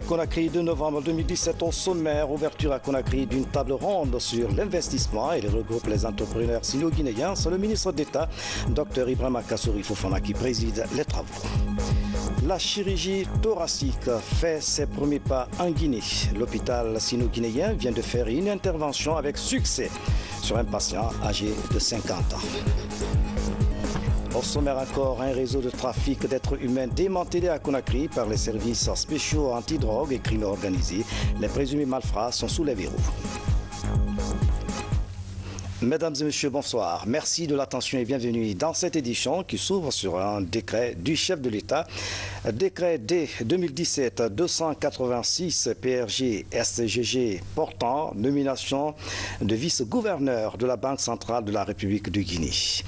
Conakry, 2 novembre 2017, au sommaire, ouverture à Conakry d'une table ronde sur l'investissement et regroupe les entrepreneurs sino-guinéens. C'est le ministre d'État, Dr Ibrahima Kassory Fofana, qui préside les travaux. La chirurgie thoracique fait ses premiers pas en Guinée. L'hôpital sino-guinéen vient de faire une intervention avec succès sur un patient âgé de 50 ans. Au sommaire encore, un réseau de trafic d'êtres humains démantelé à Conakry par les services spéciaux anti-drogue et crimes organisés. Les présumés malfrats sont sous les verrous. Mesdames et messieurs, bonsoir. Merci de l'attention et bienvenue dans cette édition qui s'ouvre sur un décret du chef de l'État. Décret D 2017-286 PRG SGG portant nomination de vice-gouverneur de la Banque centrale de la République de Guinée.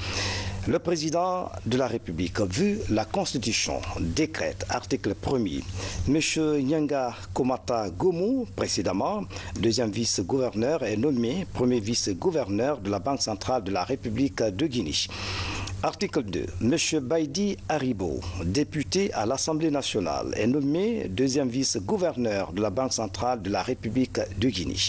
Le président de la République, vu la Constitution, décrète, article 1er, M. Nyanga Komata Gomu, précédemment, deuxième vice-gouverneur, est nommé premier vice-gouverneur de la Banque centrale de la République de Guinée. Article 2. M. Baïdi Haribo, député à l'Assemblée nationale, est nommé deuxième vice-gouverneur de la Banque centrale de la République de Guinée.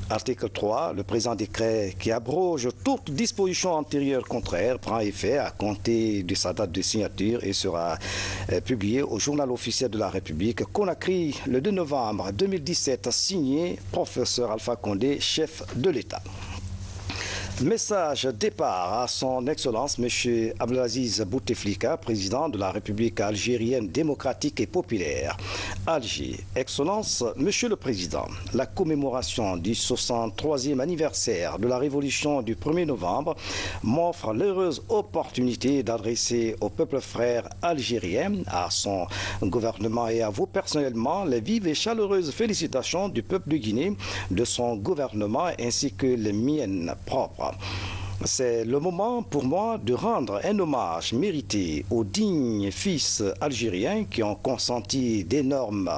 Article 3. Le présent décret qui abroge toute disposition antérieure contraire prend effet à compter de sa date de signature et sera publié au journal officiel de la République. Conakry, le 2 novembre 2017, signé professeur Alpha Condé, chef de l'État. Message départ à son Excellence M. Abdelaziz Bouteflika, président de la République algérienne démocratique et populaire. Alger, Excellence, Monsieur le Président, la commémoration du 63e anniversaire de la Révolution du 1er novembre m'offre l'heureuse opportunité d'adresser au peuple frère algérien, à son gouvernement et à vous personnellement, les vives et chaleureuses félicitations du peuple de Guinée, de son gouvernement ainsi que les miennes propres. C'est le moment pour moi de rendre un hommage mérité aux dignes fils algériens qui ont consenti d'énormes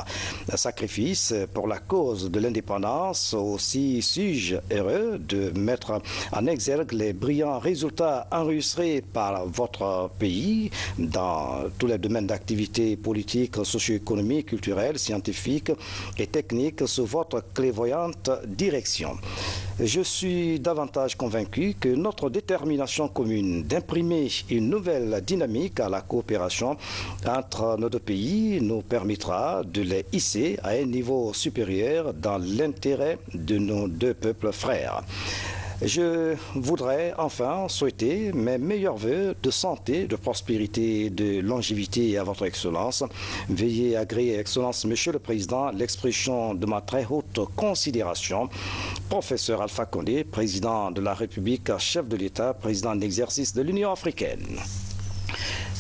sacrifices pour la cause de l'indépendance. Aussi suis-je heureux de mettre en exergue les brillants résultats enregistrés par votre pays dans tous les domaines d'activité politique, socio-économique, culturelle, scientifique et technique sous votre clairvoyante direction. Je suis davantage convaincu que notre détermination commune d'imprimer une nouvelle dynamique à la coopération entre nos deux pays nous permettra de les hisser à un niveau supérieur dans l'intérêt de nos deux peuples frères. Je voudrais enfin souhaiter mes meilleurs vœux de santé, de prospérité, de longévité à votre Excellence. Veuillez agréer, Excellence, Monsieur le Président, l'expression de ma très haute considération. Professeur Alpha Condé, président de la République, chef de l'État, président d'exercice de l'Union africaine.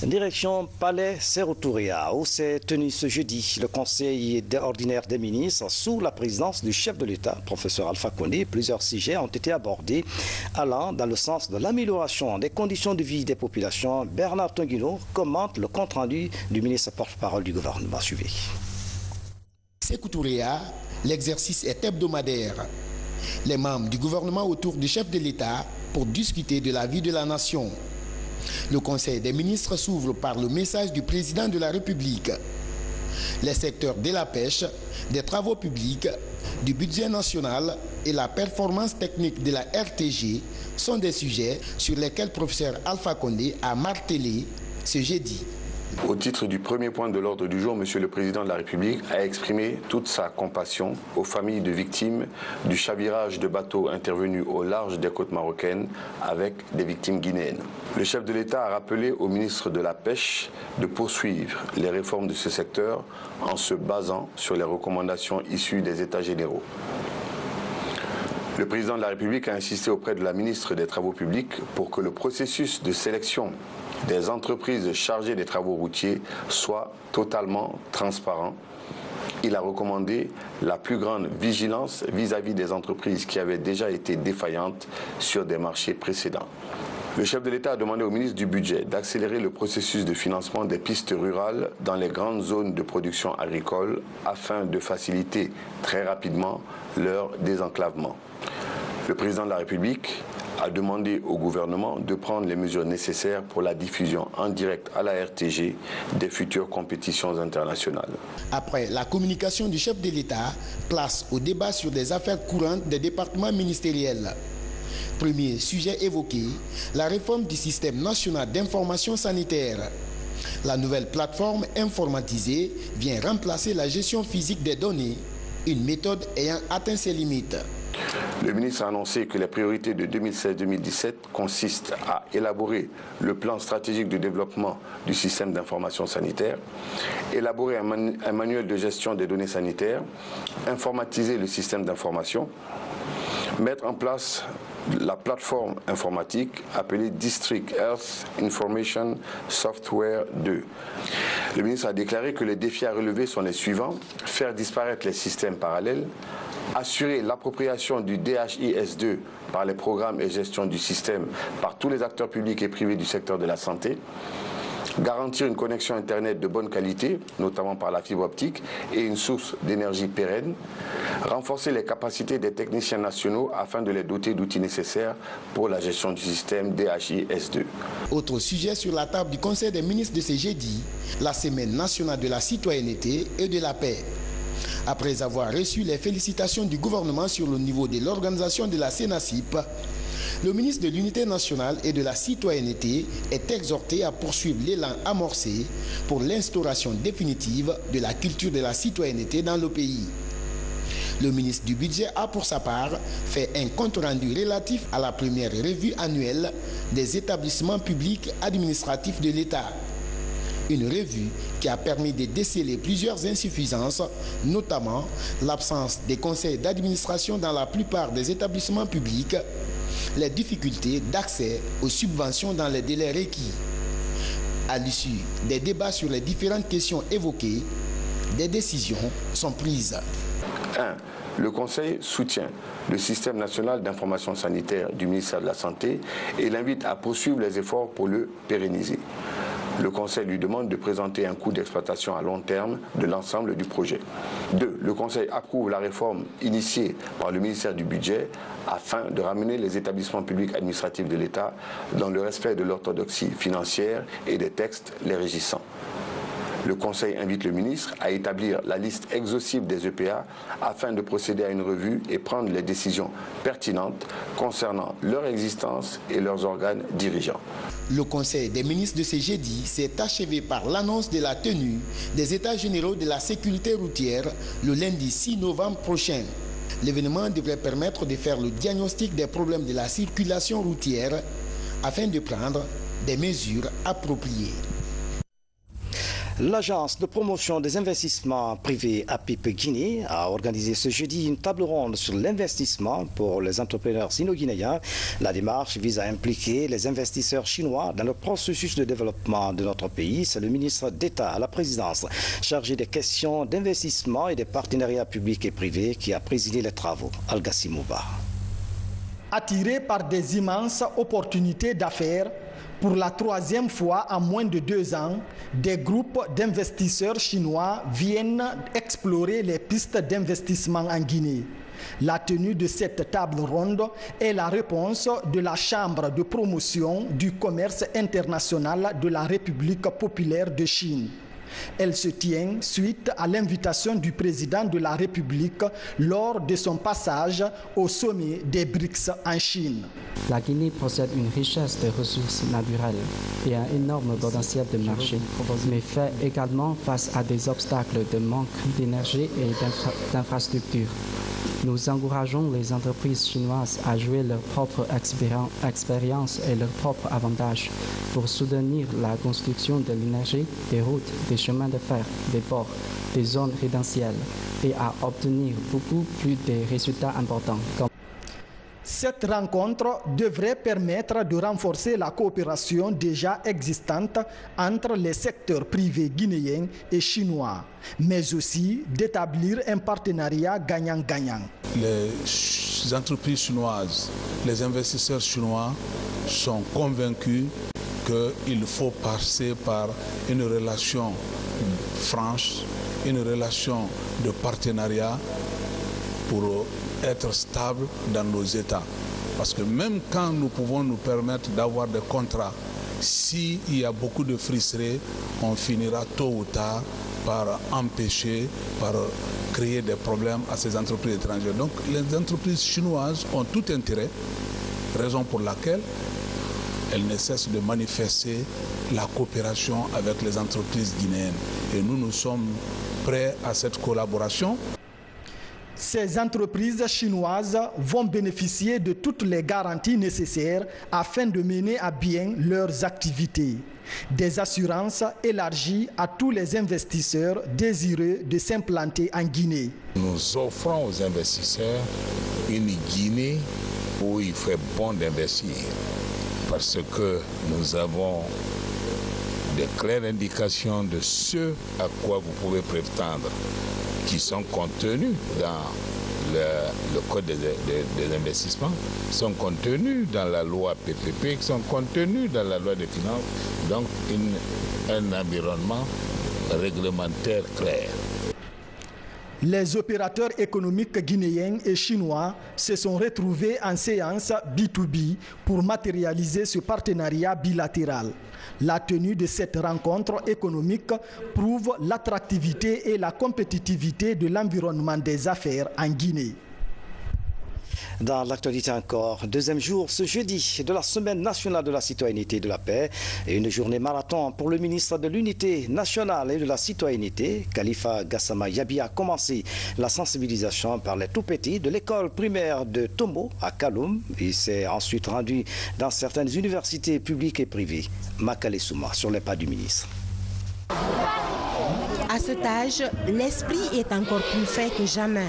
Direction Palais Sérotoria, où s'est tenu ce jeudi le Conseil ordinaire des ministres sous la présidence du chef de l'État, professeur Alpha Condé. Plusieurs sujets ont été abordés allant dans le sens de l'amélioration des conditions de vie des populations. Bernard Tonguino commente le compte-rendu du ministre porte-parole du gouvernement. Suivez. Sérotoria, l'exercice est hebdomadaire. Les membres du gouvernement autour du chef de l'État pour discuter de la vie de la nation. Le Conseil des ministres s'ouvre par le message du président de la République. Les secteurs de la pêche, des travaux publics, du budget national et la performance technique de la RTG sont des sujets sur lesquels le professeur Alpha Condé a martelé ce jeudi. Au titre du premier point de l'ordre du jour, Monsieur le Président de la République a exprimé toute sa compassion aux familles de victimes du chavirage de bateaux intervenu au large des côtes marocaines avec des victimes guinéennes. Le chef de l'État a rappelé au ministre de la Pêche de poursuivre les réformes de ce secteur en se basant sur les recommandations issues des États généraux. Le président de la République a insisté auprès de la ministre des Travaux publics pour que le processus de sélection des entreprises chargées des travaux routiers soit totalement transparent. Il a recommandé la plus grande vigilance vis-à-vis des entreprises qui avaient déjà été défaillantes sur des marchés précédents. Le chef de l'État a demandé au ministre du Budget d'accélérer le processus de financement des pistes rurales dans les grandes zones de production agricole afin de faciliter très rapidement leur désenclavement. Le président de la République a demandé au gouvernement de prendre les mesures nécessaires pour la diffusion en direct à la RTG des futures compétitions internationales. Après la communication du chef de l'État, place au débat sur des affaires courantes des départements ministériels. Premier sujet évoqué, la réforme du système national d'information sanitaire. La nouvelle plateforme informatisée vient remplacer la gestion physique des données, une méthode ayant atteint ses limites. Le ministre a annoncé que les priorités de 2016-2017 consistent à élaborer le plan stratégique de développement du système d'information sanitaire, élaborer un manuel de gestion des données sanitaires, informatiser le système d'information, mettre en place la plateforme informatique appelée District Health Information Software 2. Le ministre a déclaré que les défis à relever sont les suivants: faire disparaître les systèmes parallèles, assurer l'appropriation du DHIS2 par les programmes et gestion du système par tous les acteurs publics et privés du secteur de la santé, garantir une connexion Internet de bonne qualité, notamment par la fibre optique, et une source d'énergie pérenne, renforcer les capacités des techniciens nationaux afin de les doter d'outils nécessaires pour la gestion du système DHIS2. Autre sujet sur la table du Conseil des ministres de ce jeudi, la Semaine nationale de la citoyenneté et de la paix. Après avoir reçu les félicitations du gouvernement sur le niveau de l'organisation de la CENACIP, le ministre de l'Unité nationale et de la citoyenneté est exhorté à poursuivre l'élan amorcé pour l'instauration définitive de la culture de la citoyenneté dans le pays. Le ministre du Budget a pour sa part fait un compte-rendu relatif à la première revue annuelle des établissements publics administratifs de l'État. Une revue qui a permis de déceler plusieurs insuffisances, notamment l'absence des conseils d'administration dans la plupart des établissements publics, les difficultés d'accès aux subventions dans les délais requis. À l'issue des débats sur les différentes questions évoquées, des décisions sont prises. 1. Le Conseil soutient le système national d'information sanitaire du ministère de la Santé et l'invite à poursuivre les efforts pour le pérenniser. Le Conseil lui demande de présenter un coût d'exploitation à long terme de l'ensemble du projet. 2. Le Conseil approuve la réforme initiée par le ministère du Budget afin de ramener les établissements publics administratifs de l'État dans le respect de l'orthodoxie financière et des textes les régissant. Le Conseil invite le ministre à établir la liste exhaustive des EPA afin de procéder à une revue et prendre les décisions pertinentes concernant leur existence et leurs organes dirigeants. Le Conseil des ministres de ce jeudi s'est achevé par l'annonce de la tenue des États généraux de la sécurité routière le lundi 6 novembre prochain. L'événement devrait permettre de faire le diagnostic des problèmes de la circulation routière afin de prendre des mesures appropriées. L'agence de promotion des investissements privés APIP Guinée a organisé ce jeudi une table ronde sur l'investissement pour les entrepreneurs sino-guinéens. La démarche vise à impliquer les investisseurs chinois dans le processus de développement de notre pays. C'est le ministre d'État à la présidence chargé des questions d'investissement et des partenariats publics et privés qui a présidé les travaux. Al-Gassim Mouba. Attirés par des immenses opportunités d'affaires, pour la troisième fois en moins de 2 ans, des groupes d'investisseurs chinois viennent explorer les pistes d'investissement en Guinée. La tenue de cette table ronde est la réponse de la Chambre de promotion du commerce international de la République populaire de Chine. Elle se tient suite à l'invitation du président de la République lors de son passage au sommet des BRICS en Chine. La Guinée possède une richesse de ressources naturelles et un énorme potentiel de marché, mais fait également face à des obstacles de manque d'énergie et d'infrastructures. Nous encourageons les entreprises chinoises à jouer leur propre expérience et leurs propres avantages pour soutenir la construction de l'énergie, des routes, des chemins de fer, des ports, des zones résidentielles et à obtenir beaucoup plus de résultats importants. Cette rencontre devrait permettre de renforcer la coopération déjà existante entre les secteurs privés guinéens et chinois, mais aussi d'établir un partenariat gagnant-gagnant. Les entreprises chinoises, les investisseurs chinois sont convaincus qu'il faut passer par une relation franche, une relation de partenariat pour être stable dans nos États. Parce que même quand nous pouvons nous permettre d'avoir des contrats, s'il y a beaucoup de frustrés, on finira tôt ou tard par empêcher, par créer des problèmes à ces entreprises étrangères. Donc les entreprises chinoises ont tout intérêt, raison pour laquelle elles ne cessent de manifester la coopération avec les entreprises guinéennes. Et nous sommes prêts à cette collaboration. Ces entreprises chinoises vont bénéficier de toutes les garanties nécessaires afin de mener à bien leurs activités. Des assurances élargies à tous les investisseurs désireux de s'implanter en Guinée. Nous offrons aux investisseurs une Guinée où il fait bon d'investir parce que nous avons des claires indications de ce à quoi vous pouvez prétendre, qui sont contenus dans le code des investissements, sont contenus dans la loi PPP, qui sont contenus dans la loi des finances. Donc un environnement réglementaire clair. Les opérateurs économiques guinéens et chinois se sont retrouvés en séance B2B pour matérialiser ce partenariat bilatéral. La tenue de cette rencontre économique prouve l'attractivité et la compétitivité de l'environnement des affaires en Guinée. Dans l'actualité encore, deuxième jour ce jeudi de la Semaine nationale de la citoyenneté et de la paix et une journée marathon pour le ministre de l'Unité nationale et de la citoyenneté, Khalifa Gassama Yabi, a commencé la sensibilisation par les tout-petits de l'école primaire de Tombo à Kaloum. Il s'est ensuite rendu dans certaines universités publiques et privées. Makale Souma sur les pas du ministre. À cet âge, l'esprit est encore plus fait que jamais.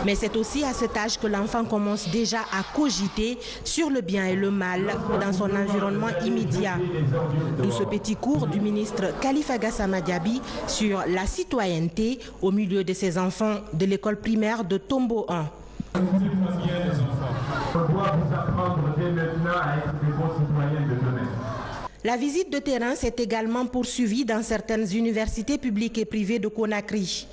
Mais c'est aussi à cet âge que l'enfant commence déjà à cogiter sur le bien et le mal dans son environnement immédiat. D'où ce petit cours du ministre Khalifa Gassama Diaby sur la citoyenneté au milieu de ses enfants de l'école primaire de Tombo 1. On doit vous apprendre dès maintenant à être des bons citoyens de demain. La visite de terrain s'est également poursuivie dans certaines universités publiques et privées de Conakry.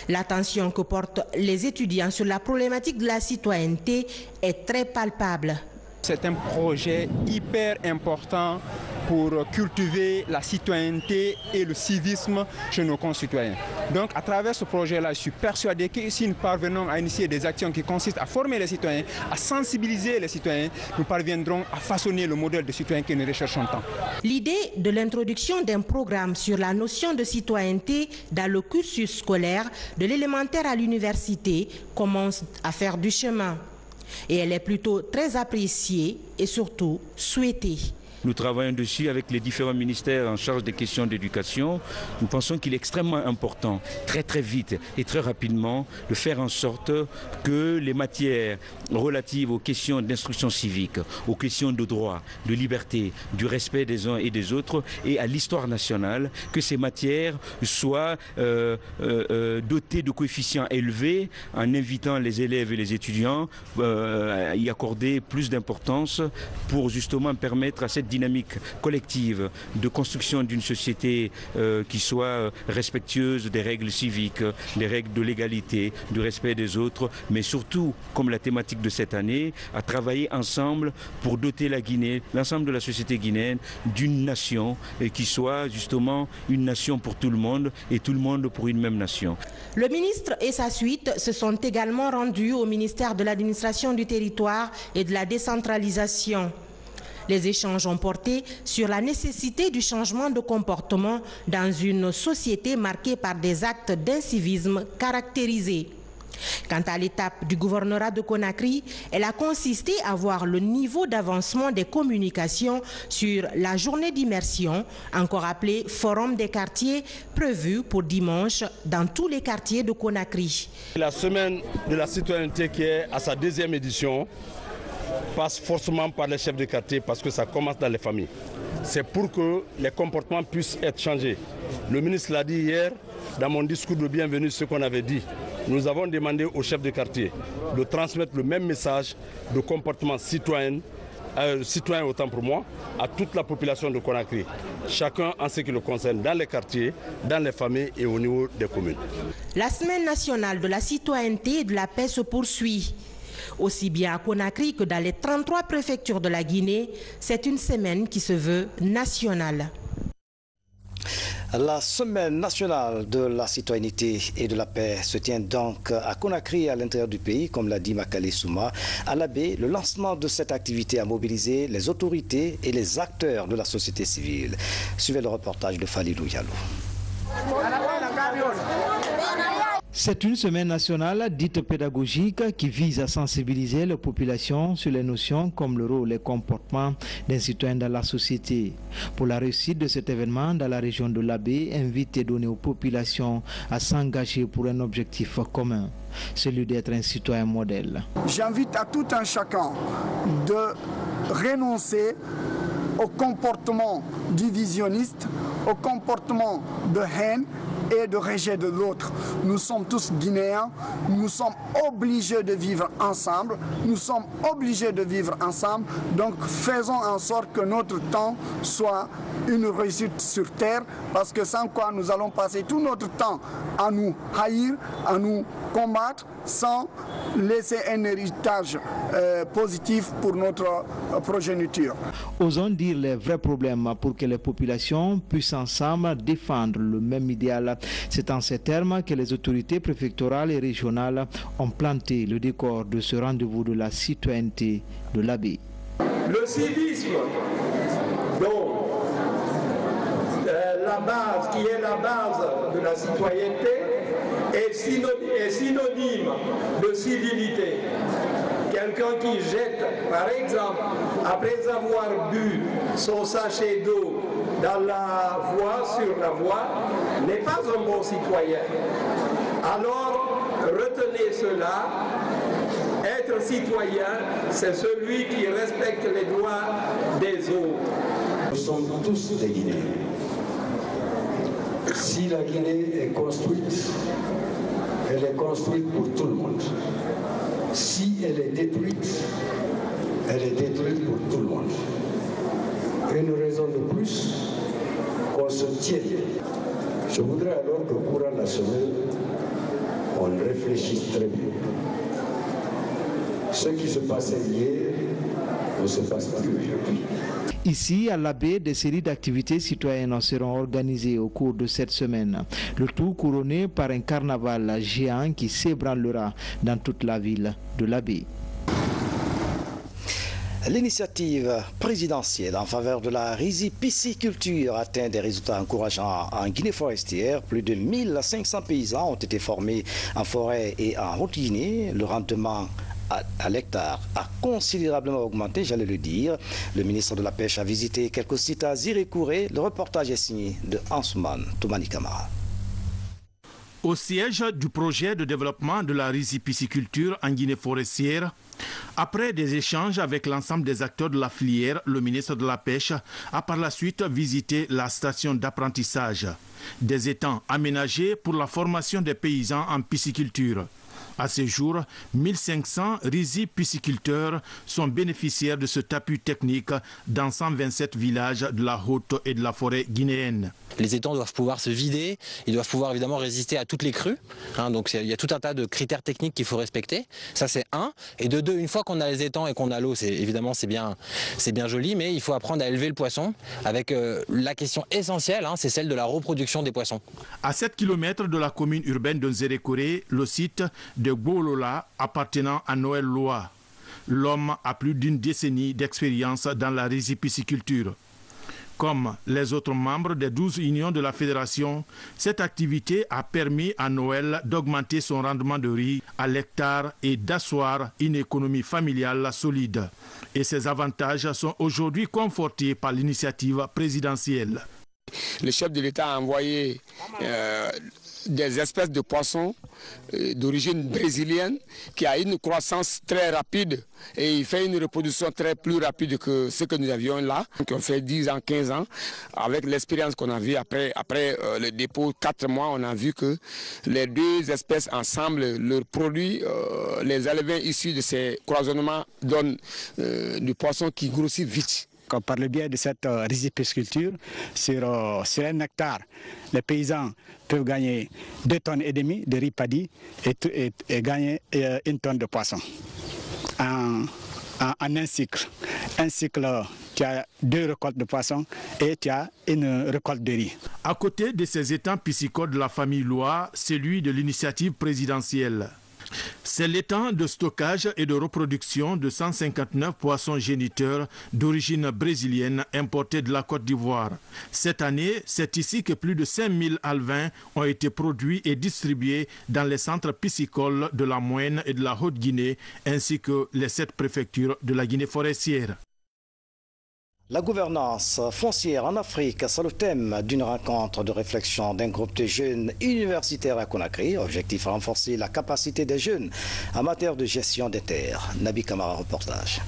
L'attention que portent les étudiants sur la problématique de la citoyenneté est très palpable. C'est un projet hyper important pour cultiver la citoyenneté et le civisme chez nos concitoyens. Donc à travers ce projet-là, je suis persuadé que si nous parvenons à initier des actions qui consistent à former les citoyens, à sensibiliser les citoyens, nous parviendrons à façonner le modèle de citoyen que nous recherchons tant. L'idée de l'introduction d'un programme sur la notion de citoyenneté dans le cursus scolaire de l'élémentaire à l'université commence à faire du chemin. Et elle est plutôt très appréciée et surtout souhaitée. Nous travaillons dessus avec les différents ministères en charge des questions d'éducation. Nous pensons qu'il est extrêmement important, très vite et très rapidement, de faire en sorte que les matières relatives aux questions d'instruction civique, aux questions de droit, de liberté, du respect des uns et des autres et à l'histoire nationale, que ces matières soient dotées de coefficients élevés en invitant les élèves et les étudiants à y accorder plus d'importance pour justement permettre à cette dynamique collective de construction d'une société qui soit respectueuse des règles civiques, des règles de l'égalité, du respect des autres, mais surtout, comme la thématique de cette année, à travailler ensemble pour doter la Guinée, l'ensemble de la société guinéenne, d'une nation qui soit justement une nation pour tout le monde et tout le monde pour une même nation. Le ministre et sa suite se sont également rendus au ministère de l'administration du territoire et de la décentralisation. Les échanges ont porté sur la nécessité du changement de comportement dans une société marquée par des actes d'incivisme caractérisés. Quant à l'étape du gouvernorat de Conakry, elle a consisté à voir le niveau d'avancement des communications sur la journée d'immersion, encore appelée Forum des quartiers, prévue pour dimanche dans tous les quartiers de Conakry. La semaine de la citoyenneté qui est à sa deuxième édition passe forcément par les chefs de quartier parce que ça commence dans les familles. C'est pour que les comportements puissent être changés. Le ministre l'a dit hier dans mon discours de bienvenue, ce qu'on avait dit. Nous avons demandé aux chefs de quartier de transmettre le même message de comportement citoyen autant pour moi, à toute la population de Conakry. Chacun en ce qui le concerne dans les quartiers, dans les familles et au niveau des communes. La Semaine nationale de la citoyenneté et de la paix se poursuit. Aussi bien à Conakry que dans les 33 préfectures de la Guinée, c'est une semaine qui se veut nationale. La semaine nationale de la citoyenneté et de la paix se tient donc à Conakry et à l'intérieur du pays, comme l'a dit Makale Souma. À l'Abbé, le lancement de cette activité a mobilisé les autorités et les acteurs de la société civile. Suivez le reportage de Falilou Yalou. C'est une semaine nationale dite pédagogique qui vise à sensibiliser la population sur les notions comme le rôle et les comportements d'un citoyen dans la société. Pour la réussite de cet événement dans la région de l'Abbé, invite et donner aux populations à s'engager pour un objectif commun, celui d'être un citoyen modèle. J'invite à tout un chacun de renoncer au comportement divisionniste, au comportement de haine et de rejet de l'autre. Nous sommes tous Guinéens, nous sommes obligés de vivre ensemble, donc faisons en sorte que notre temps soit une réussite sur terre, parce que sans quoi nous allons passer tout notre temps à nous haïr, à nous combattre, sans laisser un héritage positif pour notre progéniture. Osons dire les vrais problèmes pour que les populations puissent ensemble défendre le même idéal. C'est en ces termes que les autorités préfectorales et régionales ont planté le décor de ce rendez-vous de la citoyenneté de l'Abbé. Le civisme, donc la base qui est la base de la citoyenneté, est synonyme de civilité. Quelqu'un qui jette, par exemple, après avoir bu son sachet d'eau dans la voie, sur la voie, n'est pas un bon citoyen. Alors, retenez cela. Être citoyen, c'est celui qui respecte les droits des autres. Nous sommes tous des Guinéens. Si la Guinée est construite, elle est construite pour tout le monde. Si elle est détruite pour tout le monde. Une raison de plus qu'on se tienne. Je voudrais alors que courant la semaine, on réfléchisse très bien. Ce qui se passait hier ne se passe plus aujourd'hui. Ici, à l'Abbé, des séries d'activités citoyennes seront organisées au cours de cette semaine. Le tout couronné par un carnaval géant qui s'ébranlera dans toute la ville de l'Abbé. L'initiative présidentielle en faveur de la rizipisciculture atteint des résultats encourageants en Guinée forestière. Plus de 1500 paysans ont été formés en forêt et en Haute-Guinée. Le rendement à l'hectare a considérablement augmenté, j'allais le dire. Le ministre de la Pêche a visité quelques sites à Zirékouré. Le reportage est signé de Ansouman Toumani Kamara. Au siège du projet de développement de la rizipisciculture en Guinée forestière, après des échanges avec l'ensemble des acteurs de la filière, le ministre de la Pêche a par la suite visité la station d'apprentissage. Des étangs aménagés pour la formation des paysans en pisciculture. À ce jour, 1500 rizipisciculteurs sont bénéficiaires de ce appui technique dans 127 villages de la haute et de la forêt guinéenne. Les étangs doivent pouvoir se vider, ils doivent pouvoir évidemment résister à toutes les crues. Donc il y a tout un tas de critères techniques qu'il faut respecter. Ça c'est un. Et de deux, une fois qu'on a les étangs et qu'on a l'eau, évidemment c'est bien joli, mais il faut apprendre à élever le poisson avec la question essentielle, c'est celle de la reproduction des poissons. À 7 km de la commune urbaine de Nzérékoré, le site de Gbolola appartenant à Noël Loa. L'homme a plus d'une décennie d'expérience dans la rizipisciculture. Comme les autres membres des 12 unions de la fédération, cette activité a permis à Noël d'augmenter son rendement de riz à l'hectare et d'asseoir une économie familiale solide. Et ces avantages sont aujourd'hui confortés par l'initiative présidentielle. Le chef de l'État a envoyé des espèces de poissons d'origine brésilienne qui a une croissance très rapide et il fait une reproduction plus rapide que ce que nous avions là. Donc on fait 10 ans, 15 ans. Avec l'expérience qu'on a vue après le dépôt, 4 mois, on a vu que les deux espèces ensemble, leurs produits, les éleveurs issus de ces croisionnements donnent du poisson qui grossit vite. Par le biais de cette rizipisciculture, sur un hectare, les paysans peuvent gagner 2,5 tonnes de riz paddy et gagner 1 tonne de poisson. en un cycle. Un cycle, tu as 2 récoltes de poissons et tu as une récolte de riz. À côté de ces étangs piscicoles de la famille Loa, celui de l'initiative présidentielle. C'est l'étang de stockage et de reproduction de 159 poissons géniteurs d'origine brésilienne importés de la Côte d'Ivoire. Cette année, c'est ici que plus de 5000 alevins ont été produits et distribués dans les centres piscicoles de la Moyenne et de la Haute-Guinée, ainsi que les 7 préfectures de la Guinée forestière. La gouvernance foncière en Afrique, c'est le thème d'une rencontre de réflexion d'un groupe de jeunes universitaires à Conakry. Objectif, renforcer la capacité des jeunes en matière de gestion des terres. Nabi Kamara, reportage.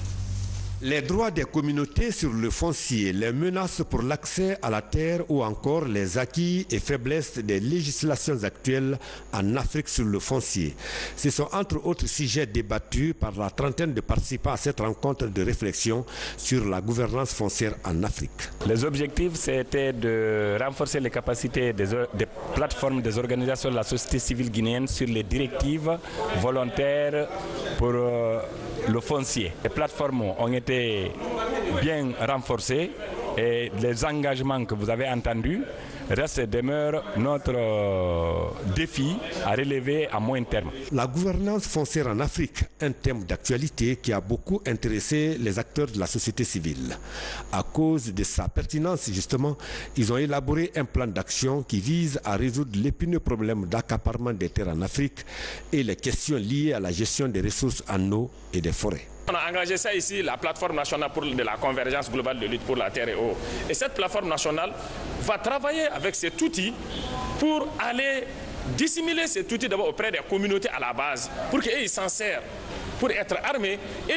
Les droits des communautés sur le foncier, les menaces pour l'accès à la terre ou encore les acquis et faiblesses des législations actuelles en Afrique sur le foncier. Ce sont entre autres sujets débattus par la trentaine de participants à cette rencontre de réflexion sur la gouvernance foncière en Afrique. Les objectifs, c'était de renforcer les capacités des plateformes des organisations de la société civile guinéenne sur les directives volontaires pour le foncier. Les plateformes ont été bien renforcées et les engagements que vous avez entendus restent et demeurent notre défi à relever à moyen terme. La gouvernance foncière en Afrique, un thème d'actualité qui a beaucoup intéressé les acteurs de la société civile. À cause de sa pertinence, justement, ils ont élaboré un plan d'action qui vise à résoudre l'épineux problème d'accaparement des terres en Afrique et les questions liées à la gestion des ressources en eau et des forêts. On a engagé ça ici, la plateforme nationale de la convergence globale de lutte pour la terre et eau. Et cette plateforme nationale va travailler avec cet outil pour aller dissimuler cet outil d'abord auprès des communautés à la base, pour qu'ils s'en servent, pour être armés et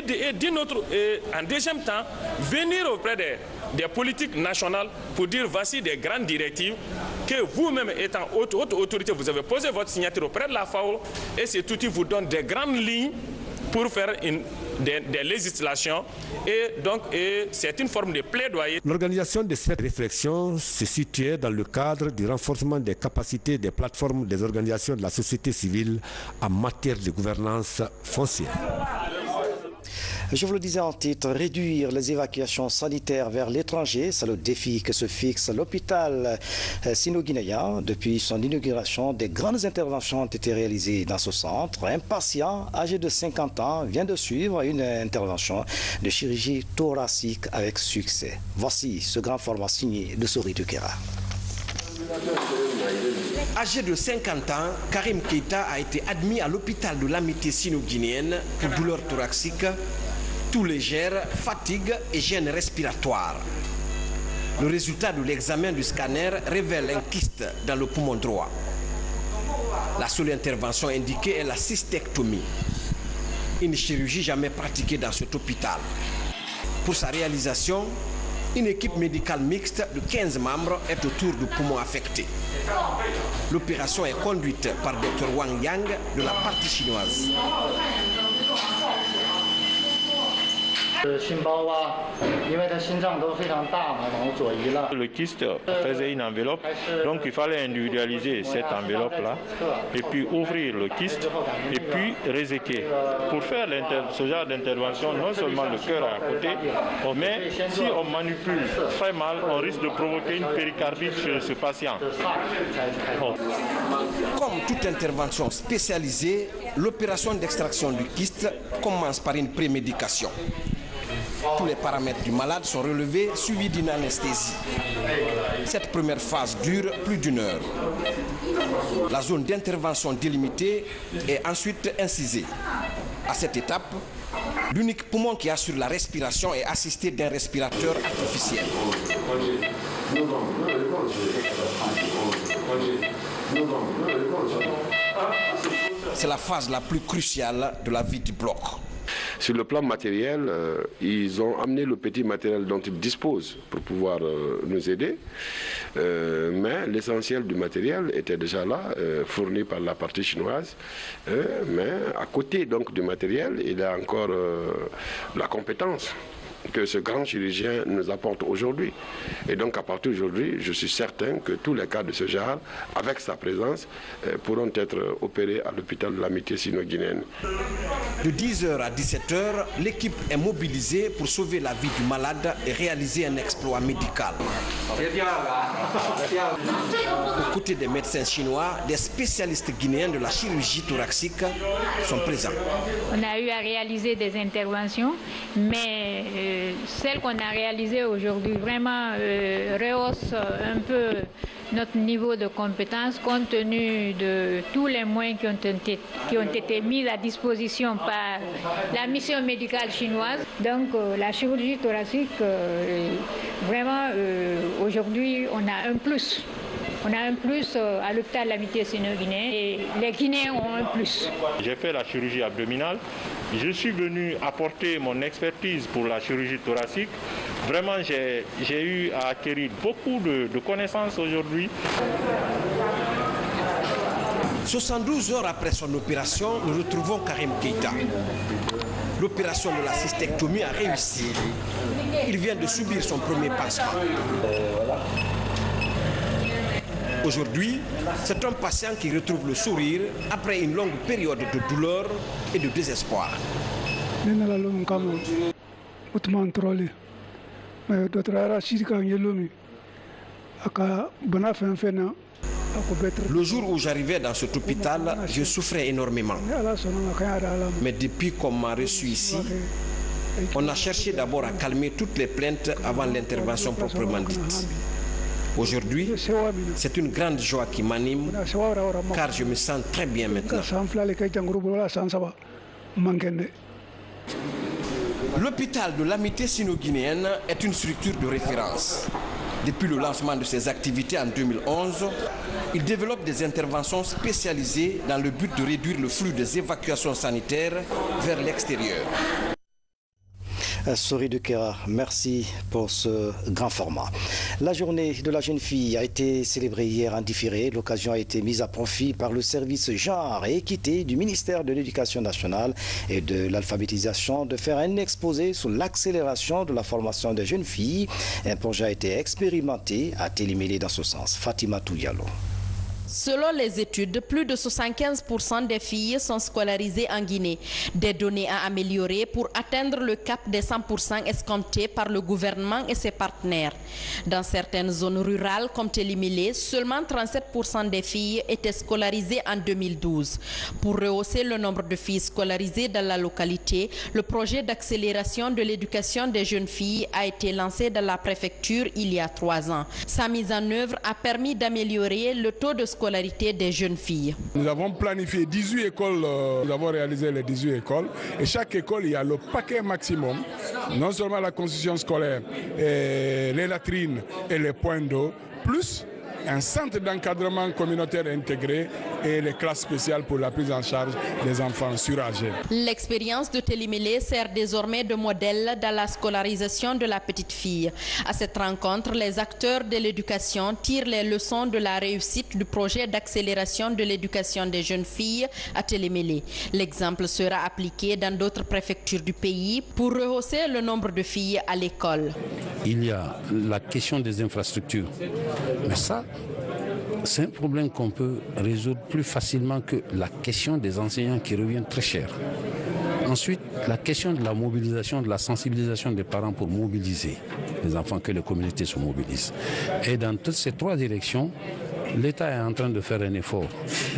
en deuxième temps, venir auprès des politiques nationales pour dire voici des grandes directives que vous-même étant haute autorité, vous avez posé votre signature auprès de la FAO et cet outil vous donne des grandes lignes pour faire des législations et c'est une forme de plaidoyer. L'organisation de cette réflexion se situait dans le cadre du renforcement des capacités des plateformes des organisations de la société civile en matière de gouvernance foncière. Je vous le disais en titre, réduire les évacuations sanitaires vers l'étranger, c'est le défi que se fixe l'hôpital sino-guinéen. Depuis son inauguration, des grandes interventions ont été réalisées dans ce centre. Un patient âgé de 50 ans vient de suivre une intervention de chirurgie thoracique avec succès. Voici ce grand format signé de Sori Dukera. Âgé de 50 ans, Karim Keita a été admis à l'hôpital de l'amitié sino-guinéenne pour douleurs thoraciques, toux légères, fatigue et gêne respiratoire. Le résultat de l'examen du scanner révèle un kyste dans le poumon droit. La seule intervention indiquée est la cystectomie, une chirurgie jamais pratiquée dans cet hôpital. Pour sa réalisation, une équipe médicale mixte de 15 membres est autour du poumon affecté. L'opération est conduite par Dr Wang Yang de la partie chinoise. Le kyste faisait une enveloppe, donc il fallait individualiser cette enveloppe-là, et puis ouvrir le kyste, et puis réséquer. Pour faire ce genre d'intervention, non seulement le cœur est à côté, mais si on manipule très mal, on risque de provoquer une péricardite chez ce patient. Comme toute intervention spécialisée, l'opération d'extraction du kyste commence par une prémédication. Tous les paramètres du malade sont relevés, suivis d'une anesthésie. Cette première phase dure plus d'1 heure. La zone d'intervention délimitée est ensuite incisée. À cette étape, l'unique poumon qui assure la respiration est assisté d'un respirateur artificiel. C'est la phase la plus cruciale de la vie du bloc. Sur le plan matériel, ils ont amené le petit matériel dont ils disposent pour pouvoir nous aider. Mais l'essentiel du matériel était déjà là, fourni par la partie chinoise. Mais à côté donc du matériel, il y a encore la compétence que ce grand chirurgien nous apporte aujourd'hui. Et donc à partir d'aujourd'hui, je suis certain que tous les cas de ce genre, avec sa présence, pourront être opérés à l'hôpital de l'Amitié sino-guinéenne. De 10h à 17h, l'équipe est mobilisée pour sauver la vie du malade et réaliser un exploit médical. Aux côtés des médecins chinois, des spécialistes guinéens de la chirurgie thoracique sont présents. On a eu à réaliser des interventions, mais celles qu'on a réalisées aujourd'hui vraiment rehaussent un peu notre niveau de compétence compte tenu de tous les moyens qui ont été mis à disposition par la mission médicale chinoise. Donc la chirurgie thoracique, vraiment aujourd'hui on a un plus. On a un plus à l'hôpital de l'Amitié sino-guinéenne et les Guinéens ont un plus. J'ai fait la chirurgie abdominale. Je suis venu apporter mon expertise pour la chirurgie thoracique. Vraiment, j'ai eu à acquérir beaucoup de connaissances aujourd'hui. 72 heures après son opération, nous retrouvons Karim Keïta. L'opération de la cystectomie a réussi. Il vient de subir son premier pansement. Aujourd'hui, c'est un patient qui retrouve le sourire après une longue période de douleur et de désespoir. Le jour où j'arrivais dans cet hôpital, je souffrais énormément. Mais depuis qu'on m'a reçu ici, on a cherché d'abord à calmer toutes les plaintes avant l'intervention proprement dite. Aujourd'hui, c'est une grande joie qui m'anime, car je me sens très bien maintenant. L'hôpital de l'Amitié sino-guinéenne est une structure de référence. Depuis le lancement de ses activités en 2011, il développe des interventions spécialisées dans le but de réduire le flux des évacuations sanitaires vers l'extérieur. Sori de Kera, merci pour ce grand format. La journée de la jeune fille a été célébrée hier en différé. L'occasion a été mise à profit par le service genre et équité du ministère de l'Éducation nationale et de l'alphabétisation de faire un exposé sur l'accélération de la formation des jeunes filles. Un projet a été expérimenté à Télémélé dans ce sens. Fatima Touyalo. Selon les études, plus de 75% des filles sont scolarisées en Guinée. Des données à améliorer pour atteindre le cap des 100% escomptés par le gouvernement et ses partenaires. Dans certaines zones rurales comme Télémélé, seulement 37% des filles étaient scolarisées en 2012. Pour rehausser le nombre de filles scolarisées dans la localité, le projet d'accélération de l'éducation des jeunes filles a été lancé dans la préfecture il y a 3 ans. Sa mise en œuvre a permis d'améliorer le taux de scolarité des jeunes filles. Nous avons planifié 18 écoles, nous avons réalisé les 18 écoles et chaque école il y a le paquet maximum, non seulement la construction scolaire, et les latrines et les points d'eau, plus un centre d'encadrement communautaire intégré et les classes spéciales pour la prise en charge des enfants surâgés. L'expérience de Télémélé sert désormais de modèle dans la scolarisation de la petite fille. À cette rencontre, les acteurs de l'éducation tirent les leçons de la réussite du projet d'accélération de l'éducation des jeunes filles à Télémélé. L'exemple sera appliqué dans d'autres préfectures du pays pour rehausser le nombre de filles à l'école. Il y a la question des infrastructures, mais ça, c'est un problème qu'on peut résoudre plus facilement que la question des enseignants qui revient très cher. Ensuite, la question de la mobilisation, de la sensibilisation des parents pour mobiliser les enfants, que les communautés se mobilisent. Et dans toutes ces 3 directions, l'État est en train de faire un effort.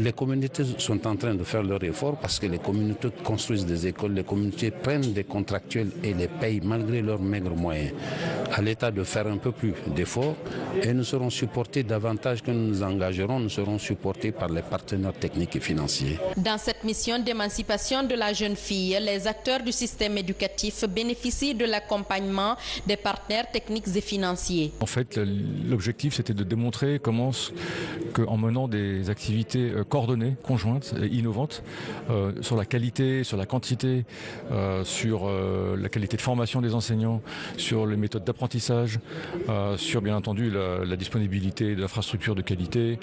Les communautés sont en train de faire leur effort parce que les communautés construisent des écoles, les communautés prennent des contractuels et les payent malgré leurs maigres moyens. À l'État de faire un peu plus d'efforts et nous serons supportés davantage que nous nous engagerons, nous serons supportés par les partenaires techniques et financiers. Dans cette mission d'émancipation de la jeune fille, les acteurs du système éducatif bénéficient de l'accompagnement des partenaires techniques et financiers. En fait, l'objectif c'était de démontrer comment qu'en menant des activités coordonnées, conjointes et innovantes sur la qualité, sur la quantité, sur la qualité de formation des enseignants, sur les méthodes d'apprentissage, sur bien entendu la disponibilité d'infrastructures de qualité,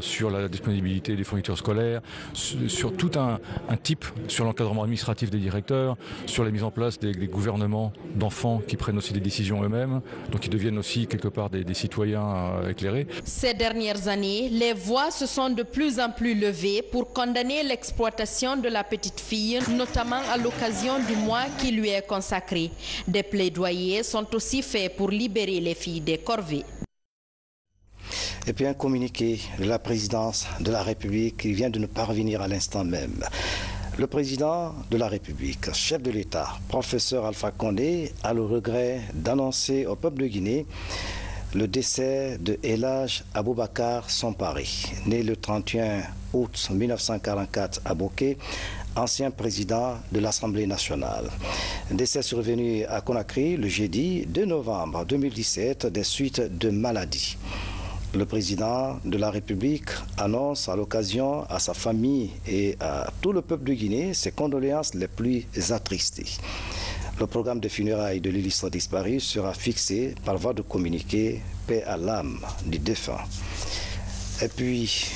sur la disponibilité des fournitures scolaires, sur tout un type, sur l'encadrement administratif des directeurs, sur la mise en place des gouvernements d'enfants qui prennent aussi des décisions eux-mêmes, donc qui deviennent aussi quelque part des citoyens éclairés. Ces dernières années, les voix se sont de plus en plus levées pour condamner l'exploitation de la petite fille, notamment à l'occasion du mois qui lui est consacré. Des plaidoyers sont aussi faits pour libérer les filles des corvées. Et puis un communiqué de la présidence de la République qui vient de nous parvenir à l'instant même. Le président de la République, chef de l'État, professeur Alpha Condé, a le regret d'annoncer au peuple de Guinée le décès de El Hadj Aboubacar Somparé, né le 31 août 1944 à Boké, ancien président de l'Assemblée nationale. Un décès survenu à Conakry le jeudi 2 novembre 2017 des suites de maladie. Le président de la République annonce à l'occasion à sa famille et à tout le peuple de Guinée ses condoléances les plus attristées. Le programme de funérailles de l'illustre disparu sera fixé par voie de communiqué paix à l'âme du défunt. Et puis,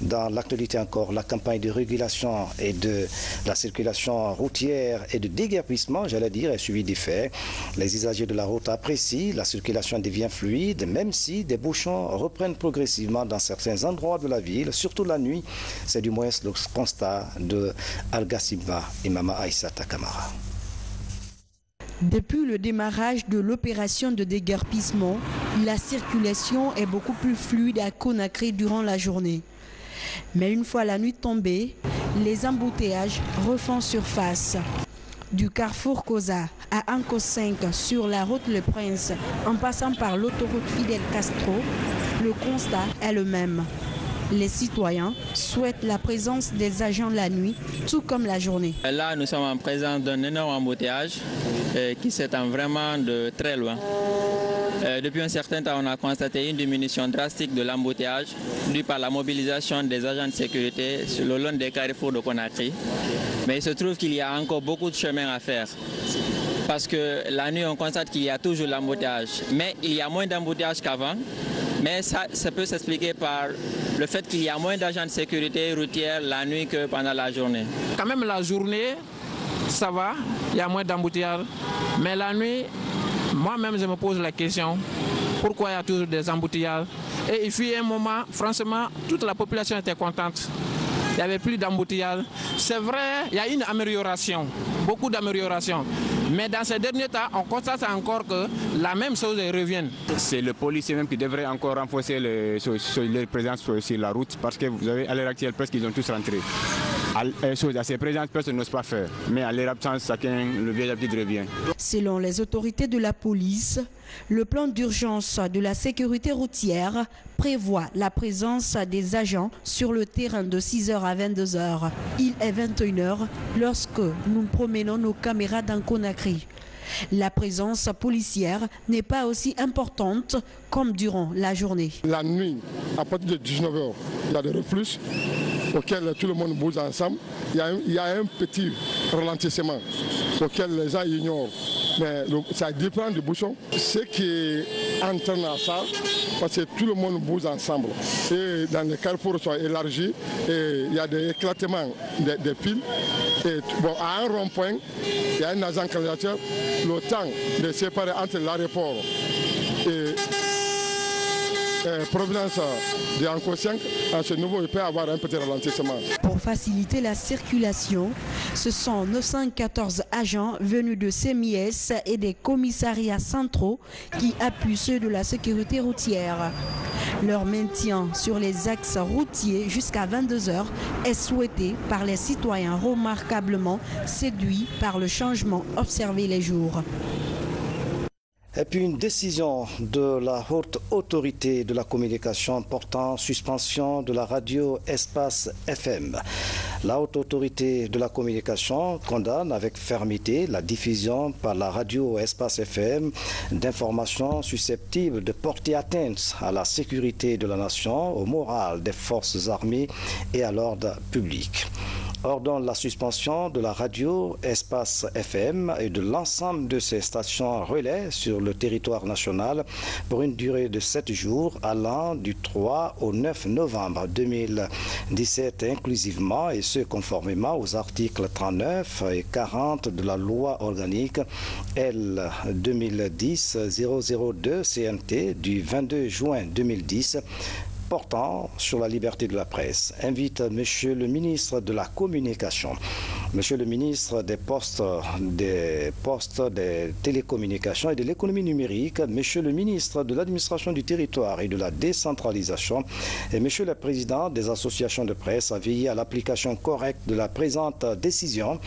dans l'actualité encore, la campagne de régulation et de la circulation routière et de déguerpissement, j'allais dire, est suivie d'effet. Les usagers de la route apprécient, la circulation devient fluide, même si des bouchons reprennent progressivement dans certains endroits de la ville, surtout la nuit. C'est du moins le constat de Alga Simba et Mama Aïssata Kamara. Depuis le démarrage de l'opération de déguerpissement, la circulation est beaucoup plus fluide à Conakry durant la journée. Mais une fois la nuit tombée, les embouteillages refont surface. Du carrefour Koza à Anko 5 sur la route Le Prince, en passant par l'autoroute Fidel Castro, le constat est le même. Les citoyens souhaitent la présence des agents la nuit, tout comme la journée. Là, nous sommes en présence d'un énorme embouteillage qui s'étend vraiment de très loin. Depuis un certain temps, on a constaté une diminution drastique de l'embouteillage due par la mobilisation des agents de sécurité sur le long des carrefours de Conakry. Mais il se trouve qu'il y a encore beaucoup de chemin à faire. Parce que la nuit, on constate qu'il y a toujours l'embouteillage. Mais il y a moins d'embouteillage qu'avant. Mais ça peut s'expliquer par le fait qu'il y a moins d'agents de sécurité routière la nuit que pendant la journée. Quand même la journée, ça va, il y a moins d'embouteillages. Mais la nuit, moi-même je me pose la question, pourquoi il y a toujours des embouteillages? Et il fut un moment, franchement, toute la population était contente. Il n'y avait plus d'embouteillages. C'est vrai, il y a une amélioration, beaucoup d'amélioration. Mais dans ces derniers temps, on constate encore que la même chose revient. C'est le policier même qui devrait encore renforcer leur présence sur la route parce que vous avez à l'heure actuelle presque ils ont tous rentré. À ses présences, personne n'ose pas faire. Mais à leur absence, chacun, le vieil habitude revient. Selon les autorités de la police, le plan d'urgence de la sécurité routière prévoit la présence des agents sur le terrain de 6h à 22h. Il est 21h lorsque nous promenons nos caméras dans Conakry. La présence policière n'est pas aussi importante comme durant la journée. La nuit, à partir de 19h, il y a des reflux auxquels tout le monde bouge ensemble. Il y a un petit ralentissement auquel les gens ignorent. Mais ça dépend du bouchon. Ce qui entraîne à ça, parce que tout le monde bouge ensemble. Et dans les carrefours sont élargis, et il y a des éclatements des piles. Et bon, à un rond-point, il y a un agent candidature. Le temps de séparer entre l'aéroport et provenance de Anko 5, à ce niveau, il peut y avoir un petit ralentissement. Pour faciliter la circulation, ce sont 914 agents venus de CEMIES et des commissariats centraux qui appuient ceux de la sécurité routière. Leur maintien sur les axes routiers jusqu'à 22h est souhaité par les citoyens remarquablement séduits par le changement observé les jours. Et puis une décision de la haute autorité de la communication portant suspension de la radio Espace FM. La haute autorité de la communication condamne avec fermeté la diffusion par la radio Espace FM d'informations susceptibles de porter atteinte à la sécurité de la nation, au moral des forces armées et à l'ordre public. Ordonne la suspension de la radio Espace FM et de l'ensemble de ses stations relais sur le territoire national pour une durée de 7 jours allant du 3 au 9 novembre 2017 inclusivement, et ce conformément aux articles 39 et 40 de la loi organique L 2010-002 CNT du 22 juin 2010 portant sur la liberté de la presse. Invite Monsieur le ministre de la Communication, Monsieur le ministre des Postes, des Télécommunications et de l'économie numérique, Monsieur le ministre de l'Administration du Territoire et de la Décentralisation et Monsieur le Président des associations de presse à veiller à l'application correcte de la présente décision.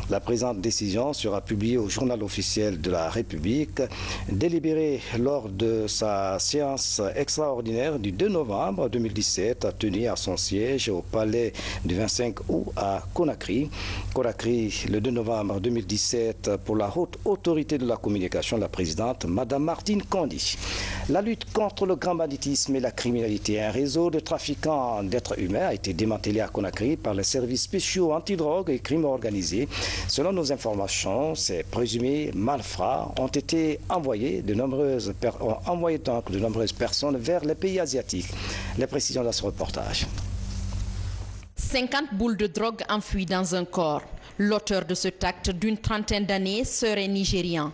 La présente décision sera publiée au journal officiel de la République, délibérée lors de sa séance extraordinaire du 2 novembre 2017, tenue à son siège au palais du 25 août à Conakry. Conakry, le 2 novembre 2017, pour la haute autorité de la communication, la présidente, Madame Martine Kondi. La lutte contre le grand banditisme et la criminalité, un réseau de trafiquants d'êtres humains a été démantelé à Conakry par les services spéciaux antidrogue et crimes organisés. Selon nos informations, ces présumés malfrats ont envoyé de nombreuses personnes vers les pays asiatiques. Les précisions dans ce reportage. 50 boules de drogue enfouies dans un corps. L'auteur de cet acte d'une trentaine d'années serait nigérian.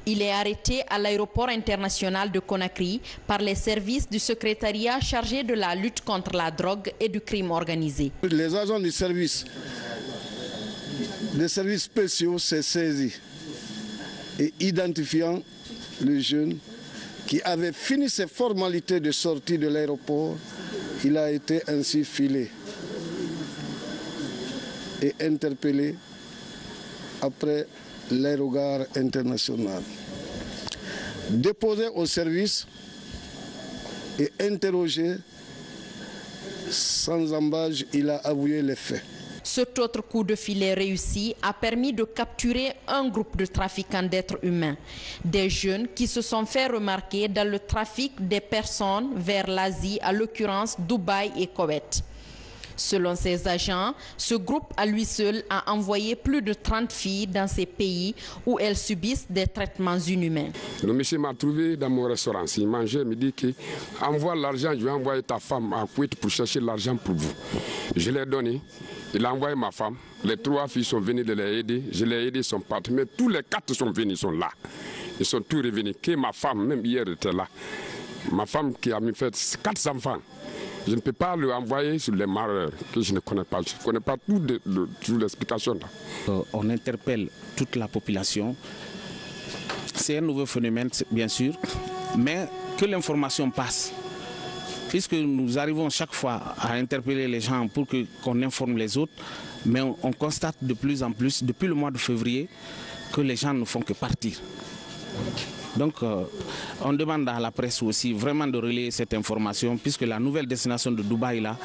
Il est arrêté à l'aéroport international de Conakry par les services du secrétariat chargé de la lutte contre la drogue et du crime organisé. Les agents du service, des services spéciaux s'est saisi et identifiant le jeune qui avait fini ses formalités de sortie de l'aéroport, il a été ainsi filé et interpellé après l'aérogare international. Déposé au service et interrogé, sans embâche, il a avoué les faits. Cet autre coup de filet réussi a permis de capturer un groupe de trafiquants d'êtres humains. Des jeunes qui se sont fait remarquer dans le trafic des personnes vers l'Asie, à l'occurrence Dubaï et Koweït. Selon ces agents, ce groupe à lui seul a envoyé plus de 30 filles dans ces pays où elles subissent des traitements inhumains. Le monsieur m'a trouvé dans mon restaurant. Il mangeait, il me dit que envoie l'argent, je vais envoyer ta femme à Koweït pour chercher l'argent pour vous. Je l'ai donné. Il a envoyé ma femme. Les 3 filles sont venues de les aider. Je les ai aidés, ils sont partis. Mais tous les 4 sont venus, ils sont là. Ils sont tous revenus. Que ma femme, même hier, était là. Ma femme qui a mis fait 4 enfants. Je ne peux pas le envoyer sur les mareurs que je ne connais pas. Je ne connais pas toute l'explication là. On interpelle toute la population. C'est un nouveau phénomène, bien sûr, mais que l'information passe. Puisque nous arrivons chaque fois à interpeller les gens pour qu'on informe les autres, mais on constate de plus en plus, depuis le mois de février, que les gens ne font que partir. Donc on demande à la presse aussi vraiment de relayer cette information, puisque la nouvelle destination de Dubaï là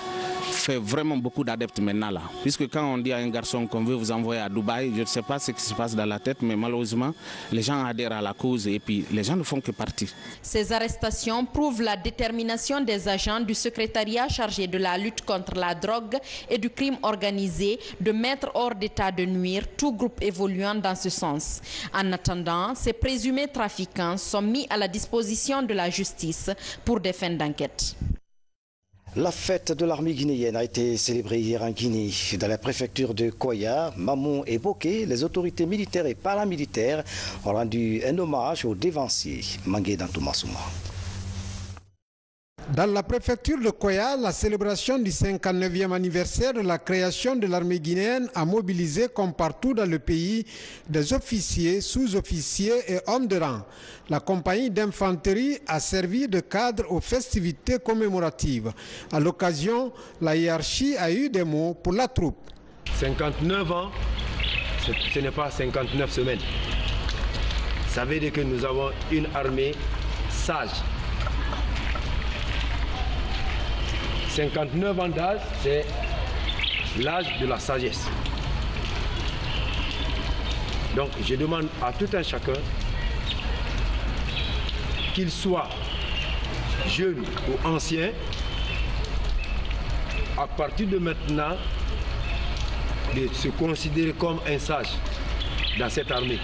fait vraiment beaucoup d'adeptes maintenant là. Puisque quand on dit à un garçon qu'on veut vous envoyer à Dubaï, je ne sais pas ce qui se passe dans la tête, mais malheureusement les gens adhèrent à la cause et puis les gens ne font que partir. Ces arrestations prouvent la détermination des agents du secrétariat chargé de la lutte contre la drogue et du crime organisé de mettre hors d'état de nuire tout groupe évoluant dans ce sens. En attendant, ces présumés trafiquants sont mis à la disposition de la justice pour des fins d'enquête. La fête de l'armée guinéenne a été célébrée hier en Guinée. Dans la préfecture de Koya, Mamou et Boké, les autorités militaires et paramilitaires ont rendu un hommage aux dévanciers. Mangué Dantouma-Souma. Dans la préfecture de Koya, la célébration du 59e anniversaire de la création de l'armée guinéenne a mobilisé, comme partout dans le pays, des officiers, sous-officiers et hommes de rang. La compagnie d'infanterie a servi de cadre aux festivités commémoratives. À l'occasion, la hiérarchie a eu des mots pour la troupe. 59 ans, ce n'est pas 59 semaines. Ça veut dire que nous avons une armée sage. 59 ans d'âge, c'est l'âge de la sagesse. Donc je demande à tout un chacun, qu'il soit jeune ou ancien, à partir de maintenant, de se considérer comme un sage dans cette armée.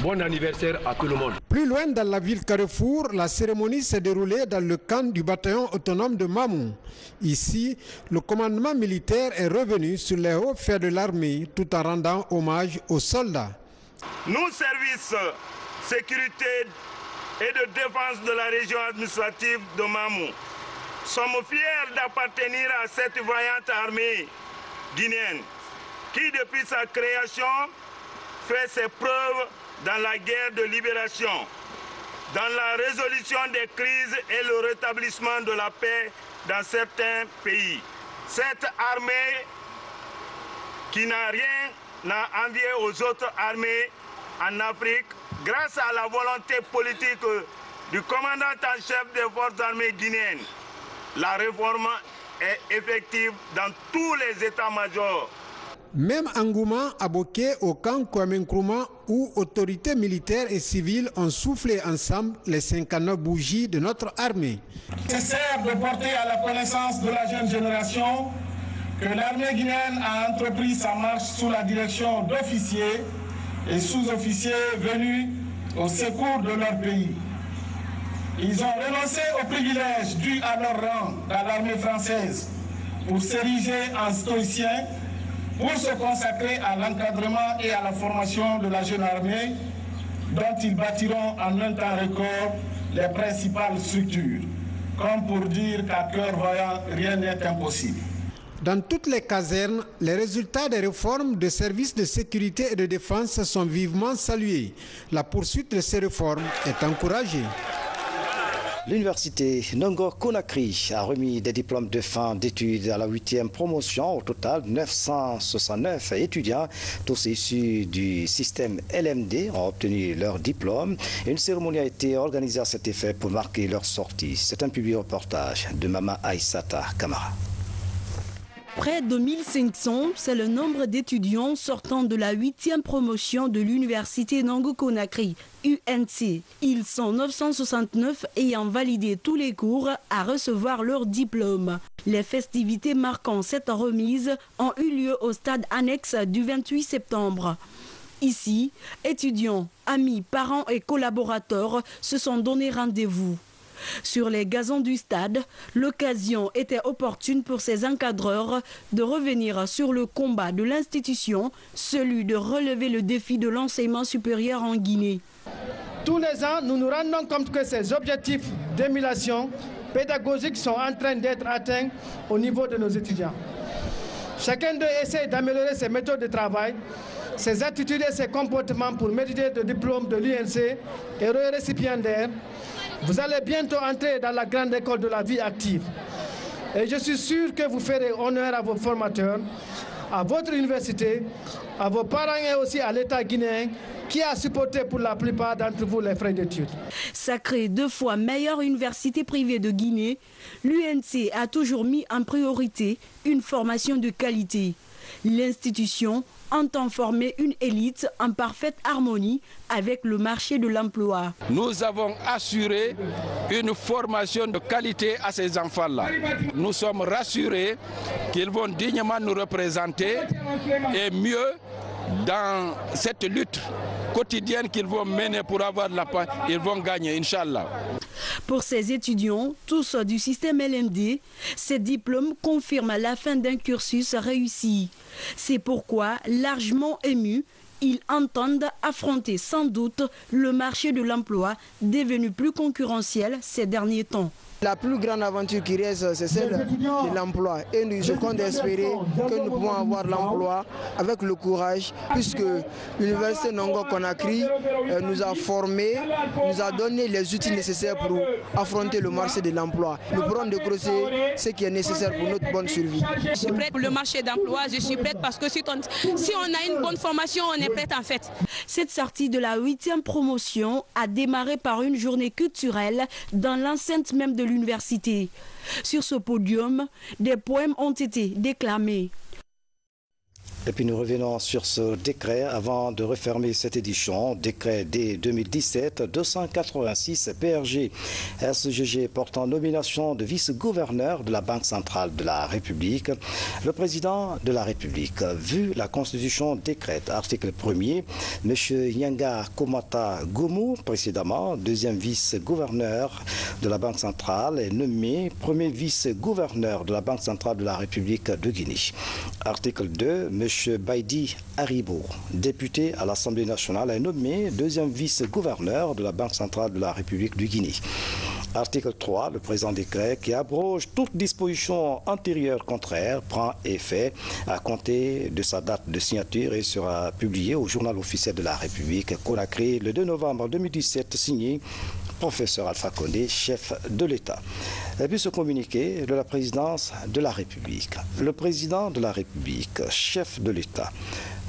Bon anniversaire à tout le monde. Plus loin dans la ville Carrefour, la cérémonie s'est déroulée dans le camp du bataillon autonome de Mamou. Ici, le commandement militaire est revenu sur les hauts faits de l'armée tout en rendant hommage aux soldats. Nous, services sécurité et de défense de la région administrative de Mamou, sommes fiers d'appartenir à cette vaillante armée guinéenne qui, depuis sa création, fait ses preuves dans la guerre de libération, dans la résolution des crises et le rétablissement de la paix dans certains pays. Cette armée qui n'a rien à envier aux autres armées en Afrique, grâce à la volonté politique du commandant en chef des forces armées guinéennes, la réforme est effective dans tous les états-majors. Même engouement aboqué au camp Kwame Nkrumah où autorités militaires et civiles ont soufflé ensemble les 59 bougies de notre armée. Nécessaire de porter à la connaissance de la jeune génération que l'armée guinéenne a entrepris sa marche sous la direction d'officiers et sous-officiers venus au secours de leur pays. Ils ont renoncé aux privilèges dus à leur rang dans l'armée française pour s'ériger en stoïciens, pour se consacrer à l'encadrement et à la formation de la jeune armée, dont ils bâtiront en un temps record les principales structures, comme pour dire qu'à cœur vaillant, rien n'est impossible. Dans toutes les casernes, les résultats des réformes de services de sécurité et de défense sont vivement salués. La poursuite de ces réformes est encouragée. L'université Nongo Conakry a remis des diplômes de fin d'études à la 8e promotion. Au total, 969 étudiants, tous issus du système LMD, ont obtenu leur diplôme. Une cérémonie a été organisée à cet effet pour marquer leur sortie. C'est un public reportage de Mama Aïssata Kamara. Près de 1500, c'est le nombre d'étudiants sortant de la 8e promotion de l'université Nongo Conakry, UNC. Ils sont 969 ayant validé tous les cours à recevoir leur diplôme. Les festivités marquant cette remise ont eu lieu au stade annexe du 28 septembre. Ici, étudiants, amis, parents et collaborateurs se sont donné rendez-vous. Sur les gazons du stade, l'occasion était opportune pour ces encadreurs de revenir sur le combat de l'institution, celui de relever le défi de l'enseignement supérieur en Guinée. Tous les ans, nous nous rendons compte que ces objectifs d'émulation pédagogique sont en train d'être atteints au niveau de nos étudiants. Chacun d'eux essaie d'améliorer ses méthodes de travail, ses attitudes et ses comportements pour mériter le diplôme de l'UNC et récipiendaire. Vous allez bientôt entrer dans la grande école de la vie active. Et je suis sûr que vous ferez honneur à vos formateurs, à votre université, à vos parents et aussi à l'État guinéen qui a supporté pour la plupart d'entre vous les frais d'études. Sacrée 2 fois meilleure université privée de Guinée, l'UNC a toujours mis en priorité une formation de qualité. L'institution entend former une élite en parfaite harmonie avec le marché de l'emploi. Nous avons assuré une formation de qualité à ces enfants-là. Nous sommes rassurés qu'ils vont dignement nous représenter et mieux dans cette lutte quotidienne qu'ils vont mener pour avoir la paix, ils vont gagner, Inch'Allah. Pour ces étudiants, tous du système LMD, ces diplômes confirment la fin d'un cursus réussi. C'est pourquoi, largement émus, ils entendent affronter sans doute le marché de l'emploi devenu plus concurrentiel ces derniers temps. La plus grande aventure qui reste, c'est celle de l'emploi. Et je compte espérer que nous pouvons avoir l'emploi avec le courage, puisque l'université Nongo Conakry nous a formés, nous a donné les outils nécessaires pour affronter le marché de l'emploi. Nous pourrons décrocher ce qui est nécessaire pour notre bonne survie. Je suis prête pour le marché d'emploi, je suis prête parce que si on a une bonne formation, on est prête en fait. Cette sortie de la 8e promotion a démarré par une journée culturelle dans l'enceinte même de l'université. Sur ce podium, des poèmes ont été déclamés. Et puis nous revenons sur ce décret avant de refermer cette édition. Décret D 2017-286 PRG SGG portant nomination de vice-gouverneur de la Banque centrale de la République. Le président de la République, vu la Constitution décrète, article 1er, M. Nyanga Komata Gomu, précédemment deuxième vice-gouverneur de la Banque centrale, est nommé premier vice-gouverneur de la Banque centrale de la République de Guinée. Article 2, M. Baidi Haribo, député à l'Assemblée nationale, est nommé deuxième vice-gouverneur de la Banque centrale de la République du Guinée. Article 3, le présent décret qui abroge toute disposition antérieure contraire prend effet à compter de sa date de signature et sera publié au journal officiel de la République Conakry le 2 novembre 2017, signé professeur Alpha Condé, chef de l'État. Et puis ce communiqué de la présidence de la République. Le président de la République, chef de l'État,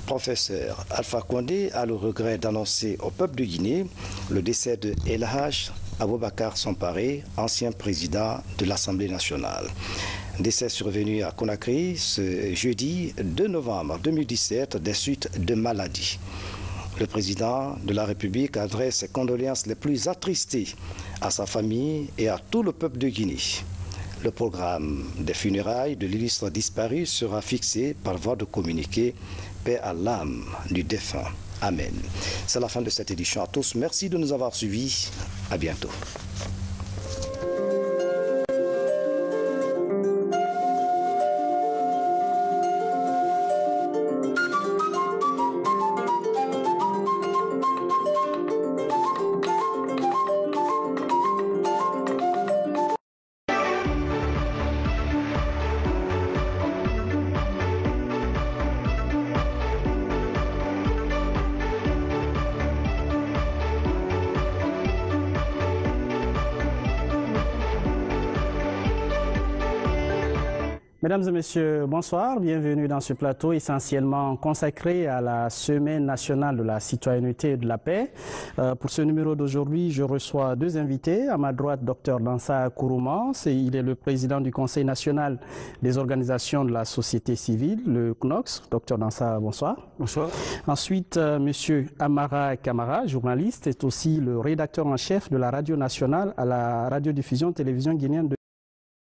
professeur Alpha Condé, a le regret d'annoncer au peuple de Guinée le décès de El Hadj Aboubakar Samparé, ancien président de l'Assemblée nationale. Décès survenu à Conakry ce jeudi 2 novembre 2017 des suites de maladie. Le président de la République adresse ses condoléances les plus attristées à sa famille et à tout le peuple de Guinée. Le programme des funérailles de l'illustre disparu sera fixé par voie de communiqué. Paix à l'âme du défunt. Amen. C'est la fin de cette édition à tous. Merci de nous avoir suivis. À bientôt. Mesdames et messieurs, bonsoir. Bienvenue dans ce plateau essentiellement consacré à la Semaine nationale de la citoyenneté et de la paix. Pour ce numéro d'aujourd'hui, je reçois deux invités. À ma droite, Dr Dansa Kourouma. Il est le président du Conseil national des organisations de la société civile, le CNOX. Dr Dansa, bonsoir. Bonsoir. Ensuite, Monsieur Amara Kamara, journaliste, est aussi le rédacteur en chef de la radio nationale à la radiodiffusion télévision guinéenne de